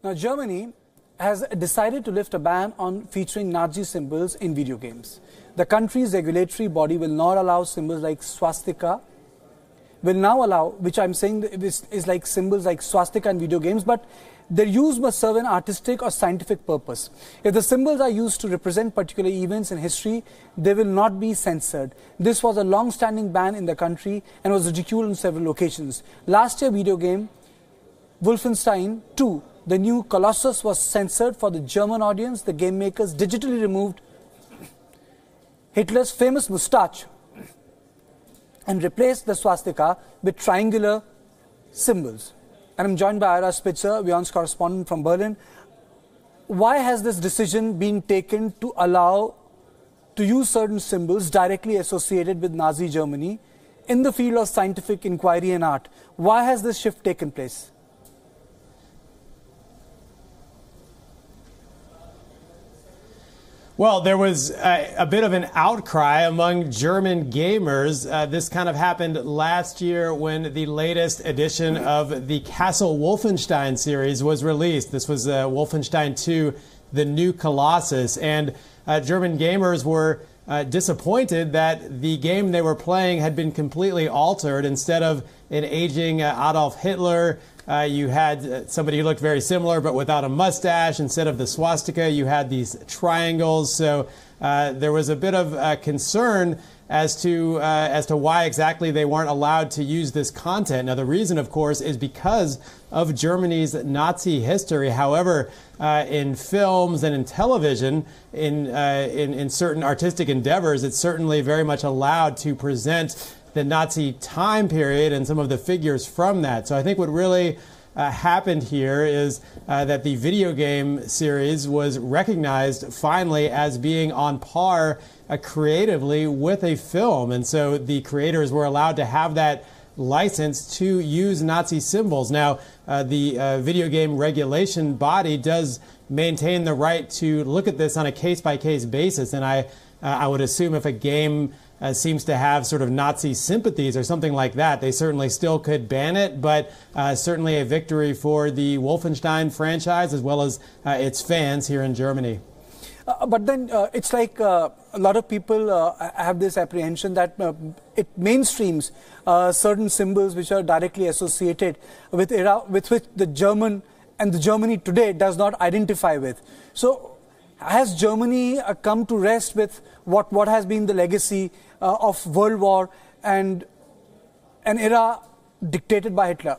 Now, Germany has decided to lift a ban on featuring Nazi symbols in video games. The country's regulatory body will not allow symbols like swastika, will now allow, which I'm saying is like symbols like swastika in video games, but their use must serve an artistic or scientific purpose. If the symbols are used to represent particular events in history, they will not be censored. This was a long-standing ban in the country and was ridiculed on several occasions. Last year, video game Wolfenstein 2, the new Colossus, was censored for the German audience. The game makers digitally removed Hitler's famous moustache and replaced the swastika with triangular symbols. And I'm joined by Ira Spitzer, WION's correspondent from Berlin. Why has this decision been taken to allow to use certain symbols directly associated with Nazi Germany in the field of scientific inquiry and art? Why has this shift taken place? Well, there was a bit of an outcry among German gamers. This kind of happened last year when the latest edition of the Castle Wolfenstein series was released. This was Wolfenstein 2, the new Colossus. And German gamers were disappointed that the game they were playing had been completely altered. Instead of an aging Adolf Hitler, you had somebody who looked very similar but without a mustache. Instead of the swastika, you had these triangles. So there was a bit of concern as to why exactly they weren't allowed to use this content. Now, the reason, of course, is because of Germany's Nazi history. However, in films and in television, in certain artistic endeavors, it's certainly very much allowed to present the Nazi time period and some of the figures from that. So I think what really happened here is that the video game series was recognized finally as being on par creatively with a film. And so the creators were allowed to have that license to use Nazi symbols. Now, the video game regulation body does maintain the right to look at this on a case-by-case basis. And I would assume if a game seems to have sort of Nazi sympathies or something like that, they certainly still could ban it, but certainly a victory for the Wolfenstein franchise as well as its fans here in Germany. But then it's like a lot of people have this apprehension that it mainstreams certain symbols which are directly associated with era with which the German and the Germany today does not identify with. So has Germany come to rest with what has been the legacy of World War and an era dictated by Hitler?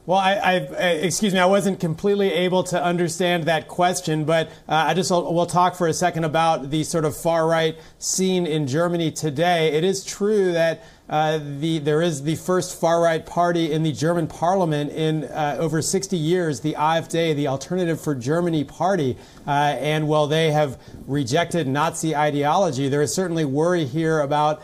Well, excuse me, I wasn't completely able to understand that question, but we'll talk for a second about the sort of far-right scene in Germany today. It is true that there is the first far-right party in the German parliament in over 60 years, the AfD, the Alternative for Germany Party. And while they have rejected Nazi ideology, there is certainly worry here about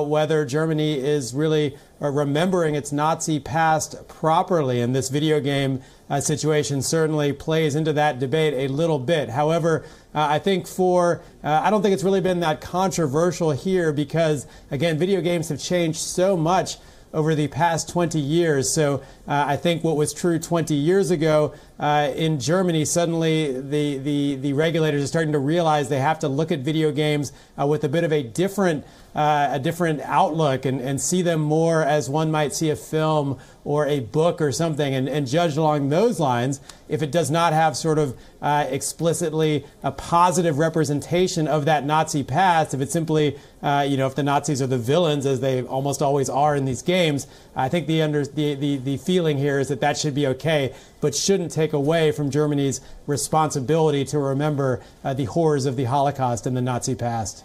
whether Germany is really remembering its Nazi past properly. And this video game situation certainly plays into that debate a little bit. However, I think I don't think it's really been that controversial here because, again, video games have changed so much over the past 20 years. So I think what was true 20 years ago in Germany, suddenly the regulators are starting to realize they have to look at video games with a bit of a different outlook and see them more as one might see a film or a book or something and judge along those lines. If it does not have sort of explicitly a positive representation of that Nazi past, if it's simply, if the Nazis are the villains, as they almost always are in these games, I think the feeling here is that should be okay, but shouldn't take away from Germany's responsibility to remember the horrors of the Holocaust and the Nazi past.